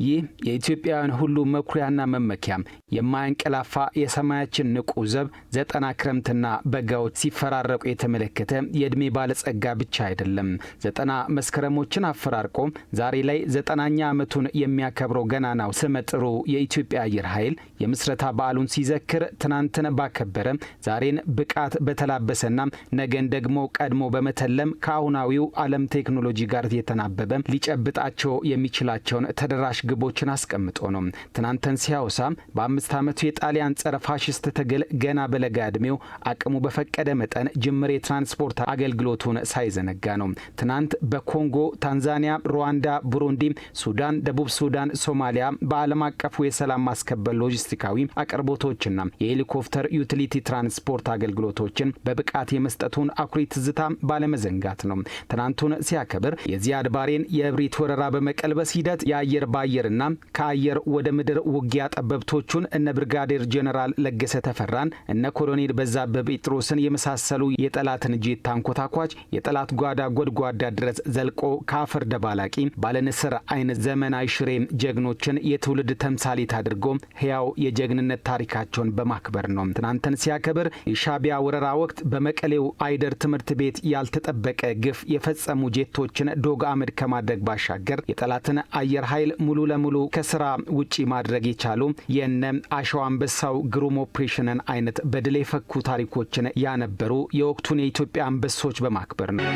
ይህ የኢትዮጵያውያን ሁሉ መኩሪያና መመኪያም የማያንቀላፋ የሰማያችን ንቁ ዘብ 90 ክረምትና በጋዎች ሲፈራረቁ የተመለከተ የእድሜ ባለጸጋ ብቻ አይደለም። 90 መስከረሞችን አፈራርቆ ዛሬ ላይ 90ኛ ዓመቱን የሚያከብረው ገናናው ስመጥሩ የኢትዮጵያ አየር ኃይል የምስረታ በዓሉን ሲዘክር ትናንትን ባከበረ ዛሬን ብቃት በተላበሰና ነገን ደግሞ ቀድሞ በመተለም ከአሁናዊው ዓለም ቴክኖሎጂ ጋር የተናበበ ሊጨብጣቸው የሚችላቸውን ተደራሽ ግቦችን አስቀምጦ ነው። ትናንተን ሲያወሳ በ5 ዓመቱ የጣሊያን ጸረ ፋሽስት ትግል ገና በለጋ ዕድሜው አቅሙ በፈቀደ መጠን ጅምር የትራንስፖርት አገልግሎቱን ሳይዘነጋ ነው። ትናንት በኮንጎ፣ ታንዛኒያ፣ ሩዋንዳ፣ ቡሩንዲ፣ ሱዳን፣ ደቡብ ሱዳን፣ ሶማሊያ በዓለም አቀፉ የሰላም ማስከበር ሎጂስቲካዊ አቅርቦቶችና የሄሊኮፕተር ዩቲሊቲ ትራንስፖርት አገልግሎቶችን በብቃት የመስጠቱን አኩሪ ትዝታ ባለመዘንጋት ነው። ትናንቱን ሲያከብር የዚያድ ባሬን የእብሪት ወረራ በመቀልበስ ሂደት የአየር ባየርና ከአየር ወደ ምድር ውጊያ ጠበብቶቹን እነ ብርጋዴር ጄኔራል ለገሰ ተፈራን እነ ኮሎኔል በዛብህ ጴጥሮስን የመሳሰሉ የጠላትን ጄት ታንኮታኳች የጠላት ጓዳ ጎድጓዳ ድረስ ዘልቆ ካፈር ደባላቂ ባለንስር አይነት ዘመናዊ ሽሬ ጀግኖችን የትውልድ ተምሳሌት አድርጎ ሕያው የጀግንነት ታሪካቸውን በማክበር ነው። ትናንተን ሲያከብር የሻቢያ ወረራ ወቅት በመቀሌው አይደር ትምህርት ቤት ያልተጠበቀ ግፍ የፈጸሙ ጄቶችን ዶግ አመድ ከማድረግ ባሻገር የጠላትን አየር ኃይል ሙሉ ለሙሉ ከስራ ውጪ ማድረግ የቻሉ የነ አሸዋ አንበሳው ግሩም ኦፕሬሽንን አይነት በድል የፈኩ ታሪኮችን ያነበሩ የወቅቱን የኢትዮጵያ አንበሶች በማክበር ነው።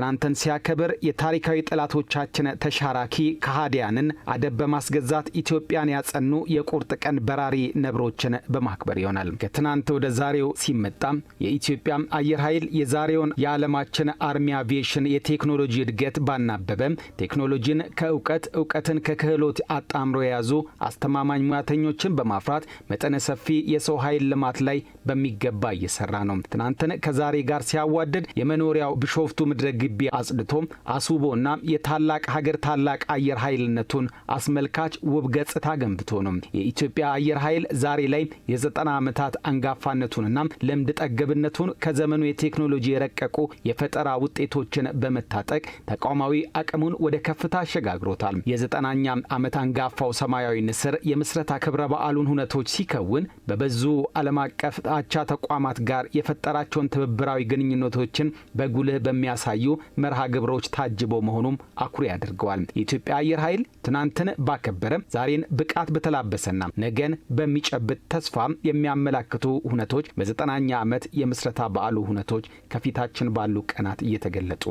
ትናንትን ሲያከብር የታሪካዊ ጠላቶቻችን ተሻራኪ ከሃዲያንን አደብ በማስገዛት ኢትዮጵያን ያጸኑ የቁርጥ ቀን በራሪ ነብሮችን በማክበር ይሆናል። ከትናንት ወደ ዛሬው ሲመጣም የኢትዮጵያ አየር ኃይል የዛሬውን የዓለማችን አርሚ አቪዬሽን የቴክኖሎጂ እድገት ባናበበም ቴክኖሎጂን ከእውቀት እውቀትን ከክህሎት አጣምሮ የያዙ አስተማማኝ ሙያተኞችን በማፍራት መጠነ ሰፊ የሰው ኃይል ልማት ላይ በሚገባ እየሰራ ነው። ትናንትን ከዛሬ ጋር ሲያዋደድ የመኖሪያው ቢሾፍቱ ምድረ ግቢ አጽድቶም አስውቦና የታላቅ ሀገር ታላቅ አየር ኃይልነቱን አስመልካች ውብ ገጽታ ገንብቶ ነው። የኢትዮጵያ አየር ኃይል ዛሬ ላይ የ90 ዓመታት አንጋፋነቱንና ልምድ ጠገብነቱን ከዘመኑ የቴክኖሎጂ የረቀቁ የፈጠራ ውጤቶችን በመታጠቅ ተቋማዊ አቅሙን ወደ ከፍታ አሸጋግሮታል። የ90ኛ ዓመት አንጋፋው ሰማያዊ ንስር የምስረታ ክብረ በዓሉን ሁነቶች ሲከውን በበዙ ዓለም አቀፍ አቻ ተቋማት ጋር የፈጠራቸውን ትብብራዊ ግንኙነቶችን በጉልህ በሚያሳዩ መርሃ ግብሮች ታጅቦ መሆኑም አኩሪ ያደርገዋል። የኢትዮጵያ አየር ኃይል ትናንትን ባከበረ ዛሬን ብቃት በተላበሰና ነገን በሚጨብጥ ተስፋ የሚያመላክቱ ሁነቶች በ90ኛ ዓመት የምስረታ በዓሉ ሁነቶች ከፊታችን ባሉ ቀናት እየተገለጡ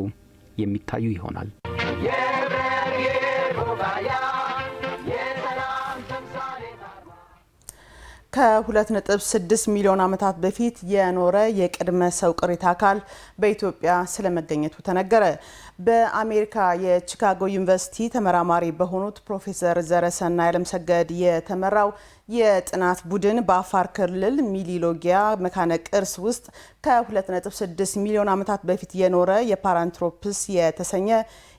የሚታዩ ይሆናል። ከ2.6 ሚሊዮን ዓመታት በፊት የኖረ የቅድመ ሰው ቅሪተ አካል በኢትዮጵያ ስለመገኘቱ ተነገረ። በአሜሪካ የቺካጎ ዩኒቨርሲቲ ተመራማሪ በሆኑት ፕሮፌሰር ዘረሰናይ አለምሰገድ የተመራው የጥናት ቡድን በአፋር ክልል ሚሊሎጊያ መካነ ቅርስ ውስጥ ከ2.6 ሚሊዮን ዓመታት በፊት የኖረ የፓራንትሮፕስ የተሰኘ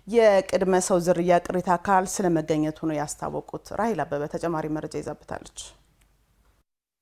የቅድመ ሰው ዝርያ ቅሪተ አካል ስለመገኘቱ ነው ያስታወቁት። ራሂል አበበ ተጨማሪ መረጃ ይዛብታለች።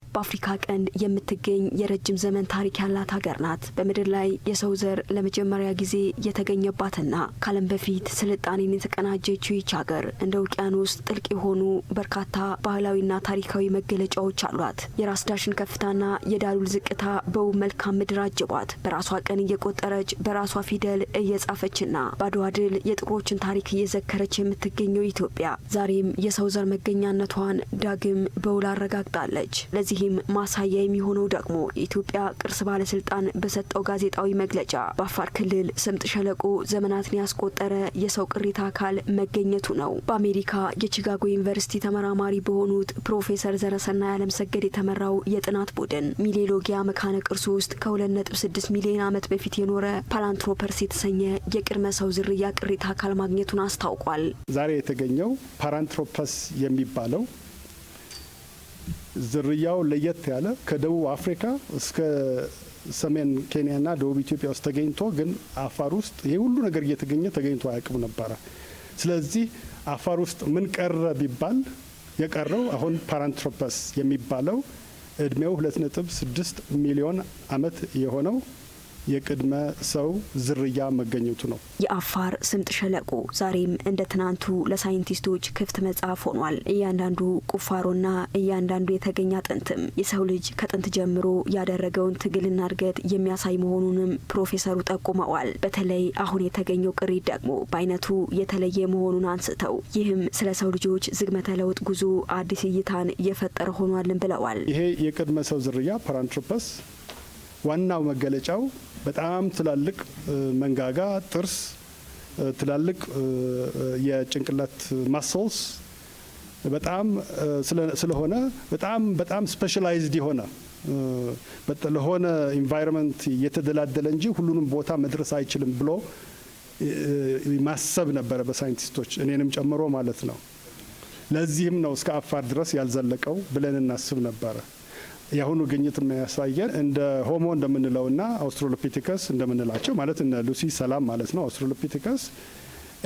በአፍሪካ ቀንድ የምትገኝ የረጅም ዘመን ታሪክ ያላት ሀገር ናት። በምድር ላይ የሰው ዘር ለመጀመሪያ ጊዜ የተገኘባትና ካለም በፊት ስልጣኔን የተቀናጀችው ይች ሀገር እንደ ውቅያኖስ ጥልቅ የሆኑ በርካታ ባህላዊና ታሪካዊ መገለጫዎች አሏት። የራስ ዳሽን ከፍታና የዳሉል ዝቅታ በውብ መልካም ምድር አጅቧት በራሷ ቀን እየቆጠረች በራሷ ፊደል እየጻፈችና በአድዋ ድል የጥቁሮችን ታሪክ እየዘከረች የምትገኘው ኢትዮጵያ ዛሬም የሰው ዘር መገኛነቷን ዳግም በውል አረጋግጣለች። ለዚህ ማሳያ የሚሆነው ደግሞ የኢትዮጵያ ቅርስ ባለስልጣን በሰጠው ጋዜጣዊ መግለጫ በአፋር ክልል ስምጥ ሸለቆ ዘመናትን ያስቆጠረ የሰው ቅሪተ አካል መገኘቱ ነው። በአሜሪካ የቺካጎ ዩኒቨርሲቲ ተመራማሪ በሆኑት ፕሮፌሰር ዘረሰናይ አለምሰገድ የተመራው የጥናት ቡድን ሚሊሎጊያ መካነ ቅርስ ውስጥ ከ2.6 ሚሊዮን ዓመት በፊት የኖረ ፓራንትሮፐርስ የተሰኘ የቅድመ ሰው ዝርያ ቅሪተ አካል ማግኘቱን አስታውቋል። ዛሬ የተገኘው ፓራንትሮፐስ የሚባለው ዝርያው ለየት ያለ ከደቡብ አፍሪካ እስከ ሰሜን ኬንያና ደቡብ ኢትዮጵያ ውስጥ ተገኝቶ ግን አፋር ውስጥ ይሄ ሁሉ ነገር እየተገኘ ተገኝቶ አያውቅም ነበረ። ስለዚህ አፋር ውስጥ ምን ቀረ ቢባል የቀረው አሁን ፓራንትሮፐስ የሚባለው እድሜው 2.6 ሚሊዮን ዓመት የሆነው የቅድመ ሰው ዝርያ መገኘቱ ነው። የአፋር ስምጥ ሸለቆ ዛሬም እንደ ትናንቱ ለሳይንቲስቶች ክፍት መጽሐፍ ሆኗል። እያንዳንዱ ቁፋሮና እያንዳንዱ የተገኘ አጥንትም የሰው ልጅ ከጥንት ጀምሮ ያደረገውን ትግልና እድገት የሚያሳይ መሆኑንም ፕሮፌሰሩ ጠቁመዋል። በተለይ አሁን የተገኘው ቅሪት ደግሞ በአይነቱ የተለየ መሆኑን አንስተው ይህም ስለ ሰው ልጆች ዝግመተ ለውጥ ጉዞ አዲስ እይታን እየፈጠረ ሆኗልን ብለዋል። ይሄ የቅድመ ሰው ዝርያ ፓራንትሮፐስ ዋናው መገለጫው በጣም ትላልቅ መንጋጋ፣ ጥርስ፣ ትላልቅ የጭንቅላት ማስልስ በጣም ስለሆነ በጣም ስፔሻላይዝድ የሆነ ለሆነ ኢንቫይሮንመንት የተደላደለ እንጂ ሁሉንም ቦታ መድረስ አይችልም ብሎ ማሰብ ነበረ በሳይንቲስቶች እኔንም ጨምሮ ማለት ነው። ለዚህም ነው እስከ አፋር ድረስ ያልዘለቀው ብለን እናስብ ነበረ። የአሁኑ ግኝት የሚያሳየን እንደ ሆሞ እንደምንለውና አውስትራሎፒቴከስ እንደምንላቸው ማለት እነ ሉሲ ሰላም ማለት ነው። አውስትራሎፒቴከስ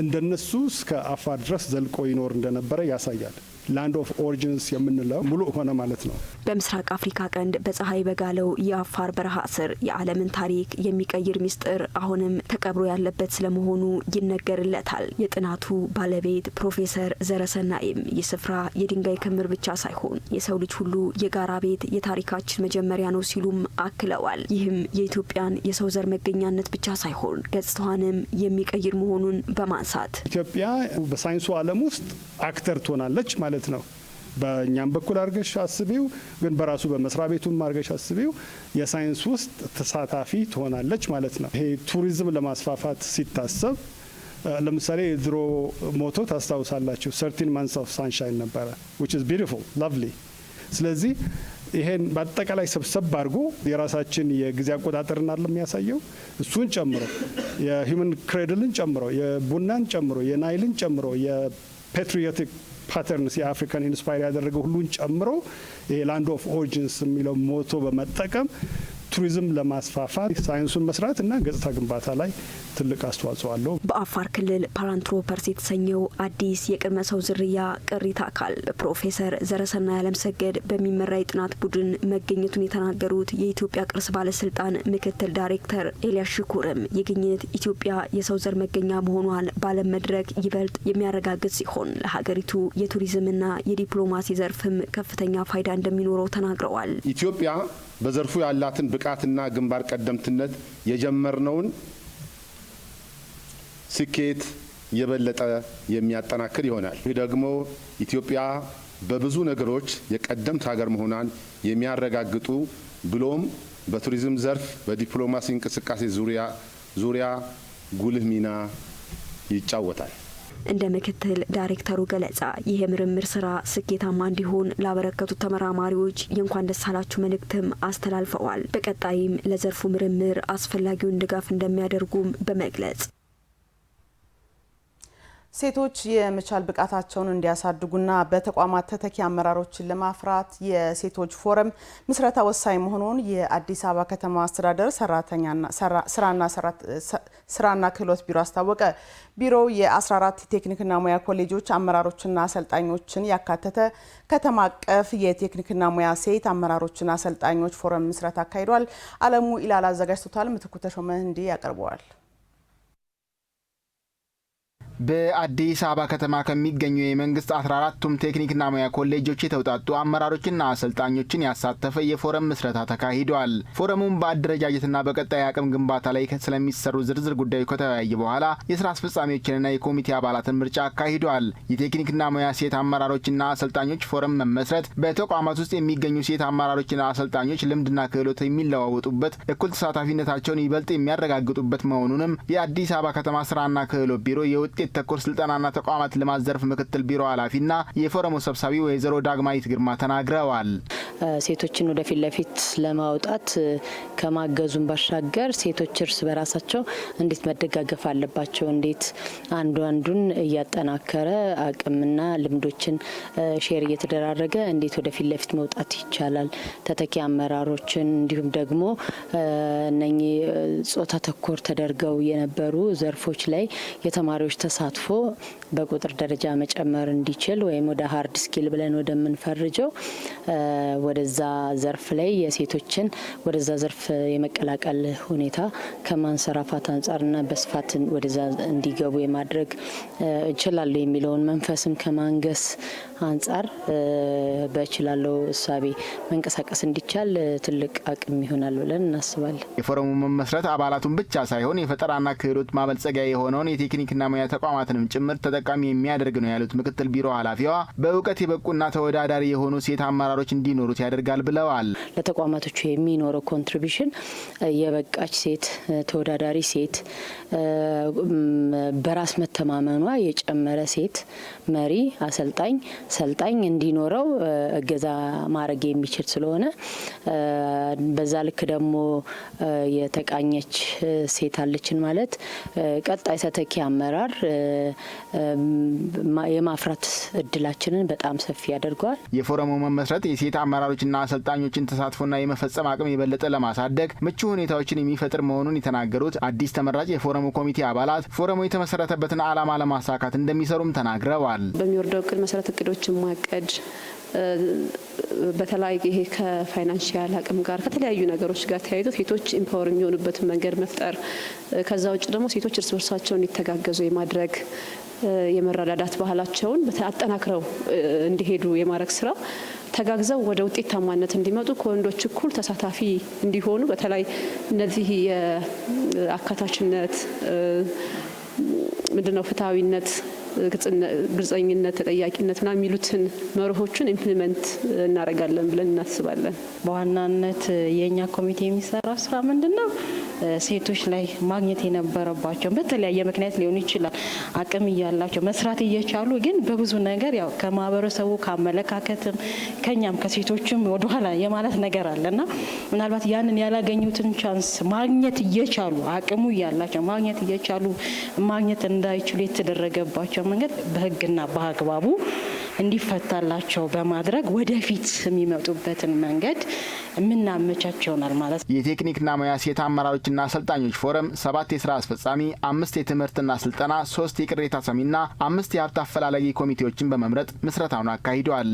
እንደነሱ እስከ አፋር ድረስ ዘልቆ ይኖር እንደነበረ ያሳያል። ላንድ ኦፍ ኦሪጂንስ የምንለው ሙሉ ሆነ ማለት ነው። በምስራቅ አፍሪካ ቀንድ በፀሐይ በጋለው የአፋር በረሃ ስር የዓለምን ታሪክ የሚቀይር ሚስጥር አሁንም ተቀብሮ ያለበት ስለመሆኑ ይነገርለታል። የጥናቱ ባለቤት ፕሮፌሰር ዘረሰናይም ይህ ስፍራ የድንጋይ ክምር ብቻ ሳይሆን የሰው ልጅ ሁሉ የጋራ ቤት፣ የታሪካችን መጀመሪያ ነው ሲሉም አክለዋል። ይህም የኢትዮጵያን የሰው ዘር መገኛነት ብቻ ሳይሆን ገጽታዋንም የሚቀይር መሆኑን በማንሳት ኢትዮጵያ በሳይንሱ ዓለም ውስጥ አክተር ትሆናለች ማለት ነው። በእኛም በኩል አድርገሽ አስቢው፣ ግን በራሱ በመስሪያ ቤቱም አድርገሽ አስቢው የሳይንስ ውስጥ ተሳታፊ ትሆናለች ማለት ነው። ይሄ ቱሪዝም ለማስፋፋት ሲታሰብ ለምሳሌ የድሮ ሞቶ ታስታውሳላችሁ 13 months of sunshine ነበረ which is beautiful lovely። ስለዚህ ይሄን በአጠቃላይ ሰብሰብ አድርጎ የራሳችን የጊዜ አቆጣጠርን አለ የሚያሳየው እሱን ጨምሮ የሂውመን ክሬድልን ጨምሮ የቡናን ጨምሮ የናይልን ጨምሮ የፔትሪዮቲክ ፓተርንስ የአፍሪካን ኢንስፓየር ያደረገው ሁሉን ጨምሮ ይሄ ላንድ ኦፍ ኦሪጂንስ የሚለው ሞቶ በመጠቀም ቱሪዝም ለማስፋፋት ሳይንሱን መስራት እና ገጽታ ግንባታ ላይ ትልቅ አስተዋጽኦ አለው። በአፋር ክልል ፓራንትሮፐርስ የተሰኘው አዲስ የቅድመ ሰው ዝርያ ቅሪተ አካል በፕሮፌሰር ዘረሰናይ አለምሰገድ በሚመራ የጥናት ቡድን መገኘቱን የተናገሩት የኢትዮጵያ ቅርስ ባለስልጣን ምክትል ዳይሬክተር ኤልያስ ሽኩርም የግኝት ኢትዮጵያ የሰው ዘር መገኛ መሆኗን ባለም መድረክ ይበልጥ የሚያረጋግጥ ሲሆን ለሀገሪቱ የቱሪዝምና የዲፕሎማሲ ዘርፍም ከፍተኛ ፋይዳ እንደሚኖረው ተናግረዋል። ኢትዮጵያ በዘርፉ ያላትን ብቃትና ግንባር ቀደምትነት የጀመርነውን ስኬት የበለጠ የሚያጠናክር ይሆናል። ይህ ደግሞ ኢትዮጵያ በብዙ ነገሮች የቀደምት ሀገር መሆኗን የሚያረጋግጡ ብሎም በቱሪዝም ዘርፍ በዲፕሎማሲ እንቅስቃሴ ዙሪያ ጉልህ ሚና ይጫወታል። እንደ ምክትል ዳይሬክተሩ ገለጻ ይህ የምርምር ስራ ስኬታማ እንዲሆን ላበረከቱት ተመራማሪዎች የእንኳን ደስ አላችሁ መልእክትም አስተላልፈዋል። በቀጣይም ለዘርፉ ምርምር አስፈላጊውን ድጋፍ እንደሚያደርጉም በመግለጽ ሴቶች የመቻል ብቃታቸውን እንዲያሳድጉና በተቋማት ተተኪ አመራሮችን ለማፍራት የሴቶች ፎረም ምስረታ ወሳኝ መሆኑን የአዲስ አበባ ከተማ አስተዳደር ስራና ክህሎት ቢሮ አስታወቀ። ቢሮው የ14 ቴክኒክና ሙያ ኮሌጆች አመራሮችና አሰልጣኞችን ያካተተ ከተማ አቀፍ የቴክኒክና ሙያ ሴት አመራሮችና አሰልጣኞች ፎረም ምስረታ አካሂዷል። አለሙ ኢላላ አዘጋጅቶታል። ምትኩ ተሾመ እንዲህ ያቀርበዋል። በአዲስ አበባ ከተማ ከሚገኙ የመንግስት 14ቱም ቴክኒክና ሙያ ኮሌጆች የተውጣጡ አመራሮችና አሰልጣኞችን ያሳተፈ የፎረም ምስረታ ተካሂዷል። ፎረሙም በአደረጃጀትና በቀጣይ አቅም ግንባታ ላይ ስለሚሰሩ ዝርዝር ጉዳዮች ከተወያየ በኋላ የስራ አስፈጻሚዎችንና የኮሚቴ አባላትን ምርጫ አካሂዷል። የቴክኒክና ሙያ ሴት አመራሮችና አሰልጣኞች ፎረም መመስረት በተቋማት ውስጥ የሚገኙ ሴት አመራሮችና አሰልጣኞች ልምድና ክህሎት የሚለዋወጡበት፣ እኩል ተሳታፊነታቸውን ይበልጥ የሚያረጋግጡበት መሆኑንም የአዲስ አበባ ከተማ ስራና ክህሎት ቢሮ የውጤት ተኮር ስልጠናና ተቋማት ልማት ዘርፍ ምክትል ቢሮ ኃላፊና የፎረሙ ሰብሳቢ ወይዘሮ ዳግማዊት ግርማ ተናግረዋል። ሴቶችን ወደፊት ለፊት ለማውጣት ከማገዙም ባሻገር ሴቶች እርስ በራሳቸው እንዴት መደጋገፍ አለባቸው፣ እንዴት አንዱን እያጠናከረ አቅምና ልምዶችን ሼር እየተደራረገ እንዴት ወደፊት ለፊት መውጣት ይቻላል፣ ተተኪ አመራሮችን እንዲሁም ደግሞ እነኚህ ጾታ ተኮር ተደርገው የነበሩ ዘርፎች ላይ የተማሪዎች ተሳትፎ በቁጥር ደረጃ መጨመር እንዲችል ወይም ወደ ሀርድ ስኪል ብለን ወደምንፈርጀው ወደዛ ዘርፍ ላይ የሴቶችን ወደዛ ዘርፍ የመቀላቀል ሁኔታ ከማንሰራፋት አንጻርና በስፋት ወደዛ እንዲገቡ የማድረግ እችላለሁ የሚለውን መንፈስም ከማንገስ አንጻር በእችላለሁ እሳቤ መንቀሳቀስ እንዲቻል ትልቅ አቅም ይሆናል ብለን እናስባለን። የፎረሙ መመስረት አባላቱን ብቻ ሳይሆን የፈጠራና ክህሎት ማበልጸጊያ የሆነውን የቴክኒክና ሙያ ተቋማትንም ጭምር ተጠቃሚ የሚያደርግ ነው ያሉት ምክትል ቢሮ ኃላፊዋ በእውቀት የበቁና ተወዳዳሪ የሆኑ ሴት አመራሮች እንዲኖሩት ያደርጋል ብለዋል። ለተቋማቶቹ የሚኖረው ኮንትሪቢዩሽን የበቃች ሴት፣ ተወዳዳሪ ሴት፣ በራስ መተማመኗ የጨመረ ሴት መሪ፣ አሰልጣኝ፣ ሰልጣኝ እንዲኖረው እገዛ ማድረግ የሚችል ስለሆነ በዛ ልክ ደግሞ የተቃኘች ሴት አለችን ማለት ቀጣይ ተተኪ አመራር የማፍራት እድላችንን በጣም ሰፊ ያደርገዋል። የፎረሙ መመስረት የሴት አመራሮችና አሰልጣኞችን ተሳትፎና የመፈጸም አቅም የበለጠ ለማሳደግ ምቹ ሁኔታዎችን የሚፈጥር መሆኑን የተናገሩት አዲስ ተመራጭ የፎረሙ ኮሚቴ አባላት ፎረሙ የተመሰረተበትን ዓላማ ለማሳካት እንደሚሰሩም ተናግረዋል። በሚወርደው እቅድ መሰረት እቅዶችን ማቀድ በተለይ ይሄ ከፋይናንሻል አቅም ጋር ከተለያዩ ነገሮች ጋር ተያይዞ ሴቶች ኢምፓወር የሚሆኑበትን መንገድ መፍጠር፣ ከዛ ውጭ ደግሞ ሴቶች እርስ በርሳቸው እንዲተጋገዙ የማድረግ የመረዳዳት ባህላቸውን አጠናክረው እንዲሄዱ የማድረግ ስራ ተጋግዘው ወደ ውጤታማነት እንዲመጡ ከወንዶች እኩል ተሳታፊ እንዲሆኑ በተለይ እነዚህ የአካታችነት ምንድነው ፍትሃዊነት ግልጸኝነት፣ ተጠያቂነት ና የሚሉትን መርሆችን ኢምፕሊመንት እናደርጋለን ብለን እናስባለን። በዋናነት የኛ ኮሚቴ የሚሰራ ስራ ምንድነው? ሴቶች ላይ ማግኘት የነበረባቸው በተለያየ ምክንያት ሊሆን ይችላል አቅም እያላቸው መስራት እየቻሉ ግን በብዙ ነገር ያው ከማህበረሰቡ ከአመለካከትም ከኛም ከሴቶችም ወደ ኋላ የማለት ነገር አለና ምናልባት ያንን ያላገኙትን ቻንስ ማግኘት እየቻሉ አቅሙ እያላቸው ማግኘት እየቻሉ ማግኘት እንዳይችሉ የተደረገባቸው መንገድ በህግና በአግባቡ እንዲፈታላቸው በማድረግ ወደፊት የሚመጡበትን መንገድ ምናመቻቸው ይሆናል ማለት ነው። የቴክኒክና ሙያ ሴት አመራሮችና አሰልጣኞች ፎረም 7 የስራ አስፈጻሚ፣ 5 የትምህርትና ስልጠና፣ 3 የቅሬታ ሰሚና 5 የሀብት አፈላላጊ ኮሚቴዎችን በመምረጥ ምስረታውን አካሂደዋል።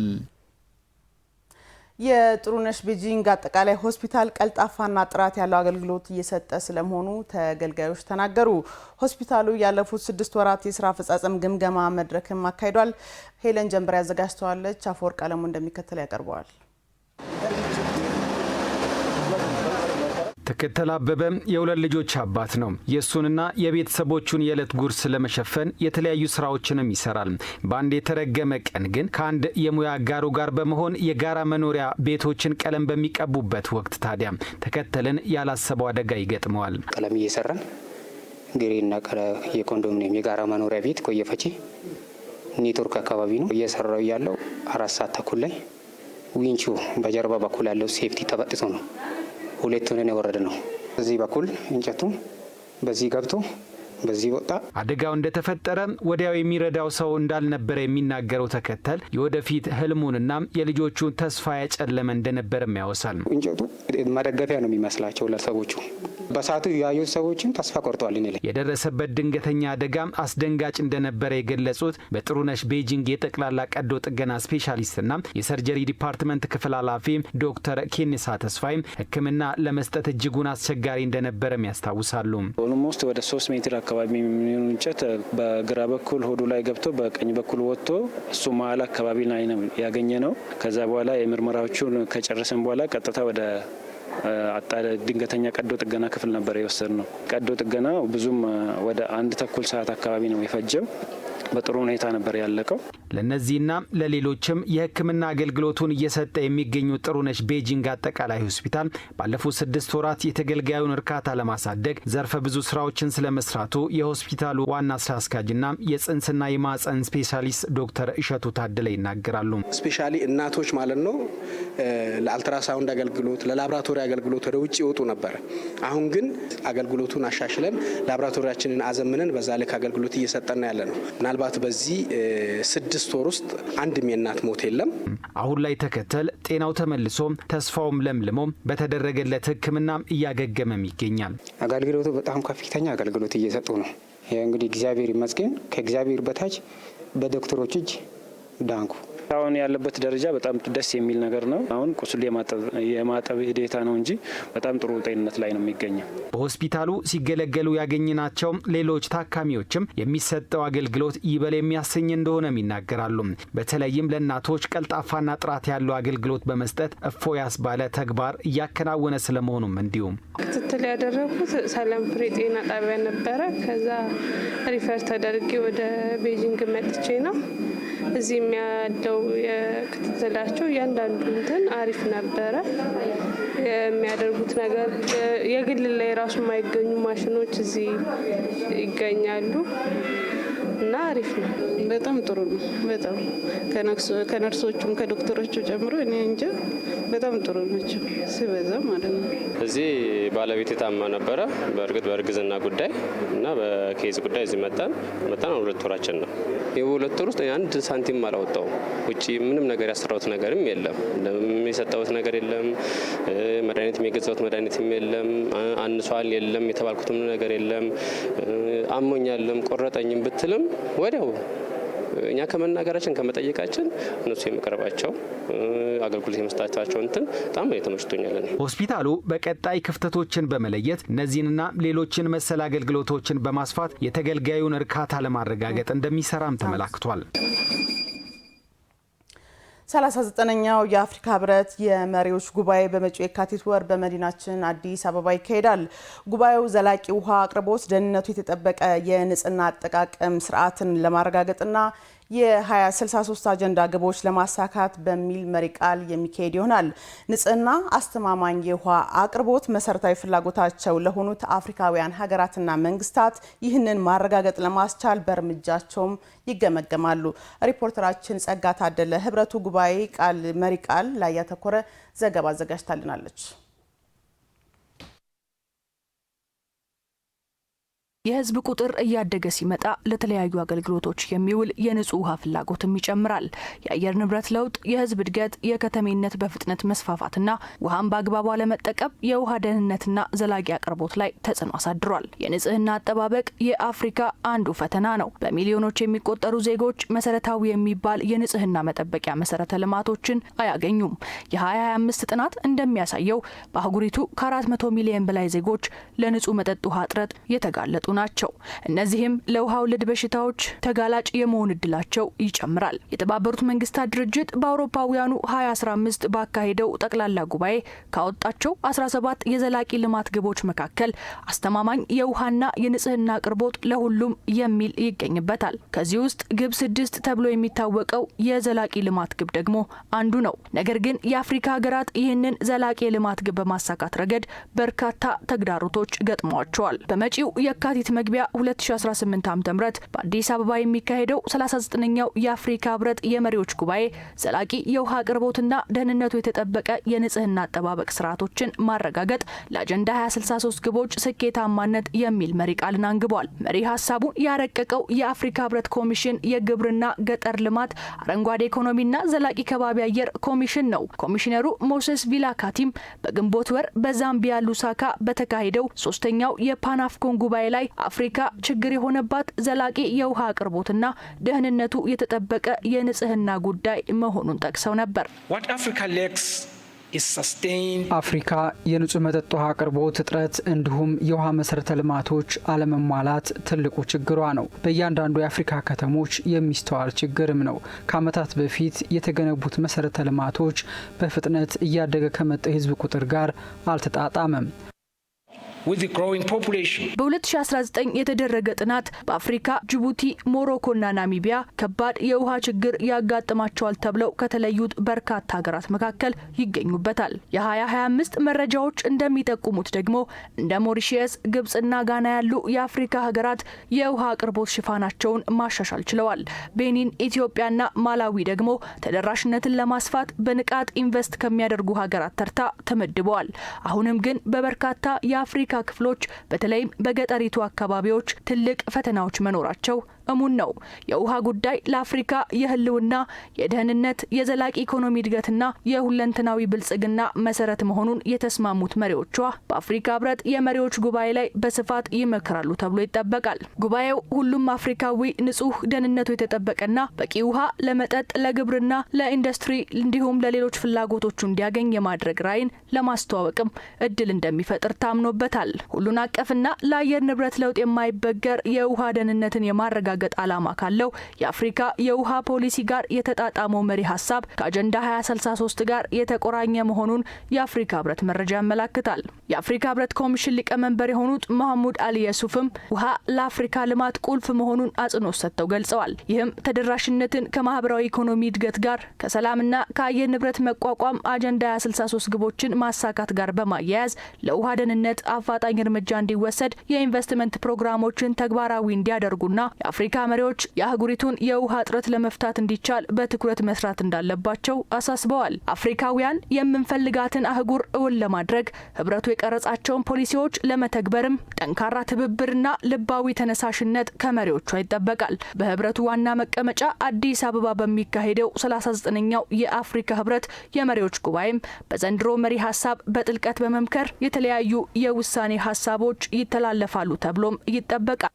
የጥሩነሽ ቤጂንግ አጠቃላይ ሆስፒታል ቀልጣፋና ጥራት ያለው አገልግሎት እየሰጠ ስለመሆኑ ተገልጋዮች ተናገሩ። ሆስፒታሉ ያለፉት 6 ወራት የስራ አፈጻጸም ግምገማ መድረክም አካሂዷል። ሄለን ጀንበር ያዘጋጅተዋለች። አፈወርቅ አለሙ እንደሚከተል ያቀርበዋል። ተከተል አበበ የሁለት ልጆች አባት ነው። የሱንና የቤተሰቦቹን የዕለት ጉርስ ለመሸፈን የተለያዩ ስራዎችንም ይሰራል። በአንድ የተረገመ ቀን ግን ከአንድ የሙያ አጋሩ ጋር በመሆን የጋራ መኖሪያ ቤቶችን ቀለም በሚቀቡበት ወቅት ታዲያ ተከተልን ያላሰበው አደጋ ይገጥመዋል። ቀለም እየሰራን ግሪና የኮንዶሚኒየም የጋራ መኖሪያ ቤት ቆየፈቼ ኔትወርክ አካባቢ ነው እየሰራው ያለው 4 ሰዓት ተኩል ላይ ዊንቹ በጀርባ በኩል ያለው ሴፍቲ ተበጥቶ ነው ሁለቱን የወረደ ነው። በዚህ በኩል እንጨቱ በዚህ ገብቶ በዚህ ወጣ። አደጋው እንደተፈጠረ ወዲያው የሚረዳው ሰው እንዳልነበረ የሚናገረው ተከተል የወደፊት ህልሙንና የልጆቹን ተስፋ ያጨለመ እንደነበረም ያወሳል። እንጨቱ መደገፊያ ነው የሚመስላቸው ለሰዎቹ። በሳቱ ያዩ ሰዎችም ተስፋ ቆርጠዋል። እኔ ላይ የደረሰበት ድንገተኛ አደጋ አስደንጋጭ እንደነበረ የገለጹት በጥሩነሽ ቤጂንግ የጠቅላላ ቀዶ ጥገና ስፔሻሊስትና የሰርጀሪ ዲፓርትመንት ክፍል ኃላፊ ዶክተር ኬኒሳ ተስፋይ ሕክምና ለመስጠት እጅጉን አስቸጋሪ እንደነበረም ያስታውሳሉ። ኦልሞስት ወደ 3 ሜትር አካባቢ የሚሆን እንጨት በግራ በኩል ሆዱ ላይ ገብቶ በቀኝ በኩል ወጥቶ እሱ መሀል አካባቢ ላይ ነው ያገኘ ነው። ከዛ በኋላ የምርመራዎቹን ከጨረሰን በኋላ ቀጥታ ወደ ድንገተኛ ቀዶ ጥገና ክፍል ነበር የወሰድ ነው። ቀዶ ጥገና ብዙም ወደ 1 ተኩል ሰዓት አካባቢ ነው የፈጀው። በጥሩ ሁኔታ ነበር ያለቀው። ለነዚህና ለሌሎችም የሕክምና አገልግሎቱን እየሰጠ የሚገኙ ጥሩነሽ ቤጂንግ አጠቃላይ ሆስፒታል ባለፉት 6 ወራት የተገልጋዩን እርካታ ለማሳደግ ዘርፈ ብዙ ስራዎችን ስለመስራቱ የሆስፒታሉ ዋና ስራ አስኪያጅና የጽንስና የማህፀን ስፔሻሊስት ዶክተር እሸቱ ታደለ ይናገራሉ። ስፔሻሊ እናቶች ማለት ነው ለአልትራሳውንድ አገልግሎት ለላብራቶሪ አገልግሎት ወደ ውጭ ይወጡ ነበር። አሁን ግን አገልግሎቱን አሻሽለን ላብራቶሪያችንን አዘምነን በዛ ልክ አገልግሎት እየሰጠን ያለ ነው። ምናልባት በዚህ 6 ወር ውስጥ አንድም የእናት ሞት የለም። አሁን ላይ ተከተል ጤናው ተመልሶ ተስፋውም ለምልሞ በተደረገለት ሕክምና እያገገመም ይገኛል። አገልግሎቱ በጣም ከፍተኛ አገልግሎት እየሰጡ ነው። እንግዲህ እግዚአብሔር ይመስገን ከእግዚአብሔር በታች በዶክተሮች እጅ ዳንኩ። አሁን ያለበት ደረጃ በጣም ደስ የሚል ነገር ነው። አሁን ቁስል የማጠብ ሂደታ ነው እንጂ በጣም ጥሩ ጤንነት ላይ ነው የሚገኘው። በሆስፒታሉ ሲገለገሉ ያገኘናቸው ሌሎች ታካሚዎችም የሚሰጠው አገልግሎት ይበል የሚያሰኝ እንደሆነም ይናገራሉ። በተለይም ለእናቶች ቀልጣፋና ጥራት ያለው አገልግሎት በመስጠት እፎይ ያስባለ ተግባር እያከናወነ ስለመሆኑም እንዲሁም ክትትል ያደረጉት ሰላም ፍሬ ጤና ጣቢያ ነበረ። ከዛ ሪፈር ተደርጌ ወደ ቤጂንግ መጥቼ ነው። እዚህም ያለው የክትትላቸው እያንዳንዱ እንትን አሪፍ ነበረ። የሚያደርጉት ነገር የግል ላይ ራሱ የማይገኙ ማሽኖች እዚህ ይገኛሉ እና አሪፍ ነው። በጣም ጥሩ ነው። በጣም ከነርሶቹም ከዶክተሮቹ ጨምሮ እኔ እንጃ በጣም ጥሩ ናቸው ሲበዛ ማለት ነው። እዚህ ባለቤት ታማ ነበረ በእርግጥ በእርግዝና ጉዳይ እና በኬዝ ጉዳይ እዚህ መጣን 2 ወራችን ነው። የ2 ወር ውስጥ 1 ሳንቲም አላወጣው ውጪ ምንም ነገር ያሰራሁት ነገርም የለም። የሰጠሁት ነገር የለም። መድኃኒት የገዛሁት መድኃኒትም የለም። አንሷል የለም የተባልኩትም ነገር የለም። አሞኛለም ቆረጠኝም ብትልም ወዲያው እኛ ከመናገራችን ከመጠየቃችን እነሱ የመቅረባቸው አገልግሎት የመስጠታቸው እንትን በጣም የተመችቶኛል። ሆስፒታሉ በቀጣይ ክፍተቶችን በመለየት እነዚህንና ሌሎችን መሰል አገልግሎቶችን በማስፋት የተገልጋዩን እርካታ ለማረጋገጥ እንደሚሰራም ተመላክቷል። 39ኛው የአፍሪካ ህብረት የመሪዎች ጉባኤ በመጪው የካቲት ወር በመዲናችን አዲስ አበባ ይካሄዳል። ጉባኤው ዘላቂ ውሃ አቅርቦት፣ ደህንነቱ የተጠበቀ የንጽህና አጠቃቀም ስርዓትን ለማረጋገጥና የ2063 አጀንዳ ግቦች ለማሳካት በሚል መሪ ቃል የሚካሄድ ይሆናል። ንጽህና፣ አስተማማኝ የውሃ አቅርቦት መሰረታዊ ፍላጎታቸው ለሆኑት አፍሪካውያን ሀገራትና መንግስታት ይህንን ማረጋገጥ ለማስቻል በእርምጃቸውም ይገመገማሉ። ሪፖርተራችን ጸጋ ታደለ ህብረቱ ጉባኤ መሪ ቃል ላይ ያተኮረ ዘገባ አዘጋጅታልናለች። የህዝብ ቁጥር እያደገ ሲመጣ ለተለያዩ አገልግሎቶች የሚውል የንጹህ ውሃ ፍላጎትም ይጨምራል። የአየር ንብረት ለውጥ፣ የህዝብ እድገት፣ የከተሜነት በፍጥነት መስፋፋትና ውሃን በአግባቡ አለመጠቀም የውሃ ደህንነትና ዘላቂ አቅርቦት ላይ ተጽዕኖ አሳድሯል። የንጽህና አጠባበቅ የአፍሪካ አንዱ ፈተና ነው። በሚሊዮኖች የሚቆጠሩ ዜጎች መሰረታዊ የሚባል የንጽህና መጠበቂያ መሰረተ ልማቶችን አያገኙም። የ2025 ጥናት እንደሚያሳየው በአህጉሪቱ ከ400 ሚሊዮን በላይ ዜጎች ለንጹህ መጠጥ ውሃ እጥረት የተጋለጡ ናቸው። እነዚህም ለውሃ ወለድ በሽታዎች ተጋላጭ የመሆን እድላቸው ይጨምራል። የተባበሩት መንግስታት ድርጅት በአውሮፓውያኑ 2015 ባካሄደው ጠቅላላ ጉባኤ ካወጣቸው 17 የዘላቂ ልማት ግቦች መካከል አስተማማኝ የውሃና የንጽህና አቅርቦት ለሁሉም የሚል ይገኝበታል። ከዚህ ውስጥ ግብ 6 ተብሎ የሚታወቀው የዘላቂ ልማት ግብ ደግሞ አንዱ ነው። ነገር ግን የአፍሪካ ሀገራት ይህንን ዘላቂ የልማት ግብ በማሳካት ረገድ በርካታ ተግዳሮቶች ገጥመዋቸዋል። በመጪው የካቲት መግቢያ 2018 ዓ.ም በአዲስ አበባ የሚካሄደው 39ኛው የአፍሪካ ህብረት የመሪዎች ጉባኤ ዘላቂ የውሃ አቅርቦትና ደህንነቱ የተጠበቀ የንጽህና አጠባበቅ ስርዓቶችን ማረጋገጥ ለአጀንዳ 2063 ግቦች ስኬታማነት የሚል መሪ ቃልን አንግቧል። መሪ ሀሳቡን ያረቀቀው የአፍሪካ ህብረት ኮሚሽን የግብርና ገጠር ልማት፣ አረንጓዴ ኢኮኖሚና ዘላቂ ከባቢ አየር ኮሚሽን ነው። ኮሚሽነሩ ሞሴስ ቪላካቲም በግንቦት ወር በዛምቢያ ሉሳካ በተካሄደው 3ኛው የፓንአፍኮን ጉባኤ ላይ አፍሪካ ችግር የሆነባት ዘላቂ የውሃ አቅርቦትና ደህንነቱ የተጠበቀ የንጽህና ጉዳይ መሆኑን ጠቅሰው ነበር። አፍሪካ የንጹህ መጠጥ ውሃ አቅርቦት እጥረት እንዲሁም የውሃ መሰረተ ልማቶች አለመሟላት ትልቁ ችግሯ ነው። በእያንዳንዱ የአፍሪካ ከተሞች የሚስተዋል ችግርም ነው። ከዓመታት በፊት የተገነቡት መሰረተ ልማቶች በፍጥነት እያደገ ከመጣው የህዝብ ቁጥር ጋር አልተጣጣመም። በ2019 የተደረገ ጥናት በአፍሪካ ጅቡቲ፣ ሞሮኮና ናሚቢያ ከባድ የውሃ ችግር ያጋጥማቸዋል ተብለው ከተለዩት በርካታ ሀገራት መካከል ይገኙበታል። የ2025 መረጃዎች እንደሚጠቁሙት ደግሞ እንደ ሞሪሺየስ፣ ግብጽና ጋና ያሉ የአፍሪካ ሀገራት የውሃ አቅርቦት ሽፋናቸውን ማሻሻል ችለዋል። ቤኒን፣ ኢትዮጵያና ማላዊ ደግሞ ተደራሽነትን ለማስፋት በንቃት ኢንቨስት ከሚያደርጉ ሀገራት ተርታ ተመድበዋል። አሁንም ግን በበርካታ የአፍሪካ ክፍሎች በተለይም በገጠሪቱ አካባቢዎች ትልቅ ፈተናዎች መኖራቸው እሙን ነው። የውሃ ጉዳይ ለአፍሪካ የህልውና፣ የደህንነት፣ የዘላቂ ኢኮኖሚ እድገትና የሁለንተናዊ ብልጽግና መሰረት መሆኑን የተስማሙት መሪዎቿ በአፍሪካ ህብረት የመሪዎች ጉባኤ ላይ በስፋት ይመክራሉ ተብሎ ይጠበቃል። ጉባኤው ሁሉም አፍሪካዊ ንጹህ፣ ደህንነቱ የተጠበቀና በቂ ውሃ ለመጠጥ፣ ለግብርና፣ ለኢንዱስትሪ እንዲሁም ለሌሎች ፍላጎቶቹ እንዲያገኝ የማድረግ ራዕይን ለማስተዋወቅም እድል እንደሚፈጥር ታምኖበታል። ሁሉን አቀፍና ለአየር ንብረት ለውጥ የማይበገር የውሃ ደህንነትን የማረጋገጥ ዓላማ ካለው የአፍሪካ የውሃ ፖሊሲ ጋር የተጣጣመው መሪ ሀሳብ ከአጀንዳ 2063 ጋር የተቆራኘ መሆኑን የአፍሪካ ህብረት መረጃ ያመላክታል። የአፍሪካ ህብረት ኮሚሽን ሊቀመንበር የሆኑት መሐሙድ አሊ የሱፍም ውሃ ለአፍሪካ ልማት ቁልፍ መሆኑን አጽንኦት ሰጥተው ገልጸዋል። ይህም ተደራሽነትን ከማህበራዊ ኢኮኖሚ እድገት ጋር ከሰላምና ከአየር ንብረት መቋቋም አጀንዳ 2063 ግቦችን ማሳካት ጋር በማያያዝ ለውሃ ደህንነት አፋጣኝ እርምጃ እንዲወሰድ የኢንቨስትመንት ፕሮግራሞችን ተግባራዊ እንዲያደርጉና የአፍሪካ መሪዎች የአህጉሪቱን የውሃ እጥረት ለመፍታት እንዲቻል በትኩረት መስራት እንዳለባቸው አሳስበዋል። አፍሪካውያን የምንፈልጋትን አህጉር እውን ለማድረግ ህብረቱ የቀረጻቸውን ፖሊሲዎች ለመተግበርም ጠንካራ ትብብርና ልባዊ ተነሳሽነት ከመሪዎቿ ይጠበቃል። በህብረቱ ዋና መቀመጫ አዲስ አበባ በሚካሄደው 39ኛው የአፍሪካ ህብረት የመሪዎች ጉባኤም በዘንድሮ መሪ ሀሳብ በጥልቀት በመምከር የተለያዩ የውሳኔ ሀሳቦች ይተላለፋሉ ተብሎም ይጠበቃል።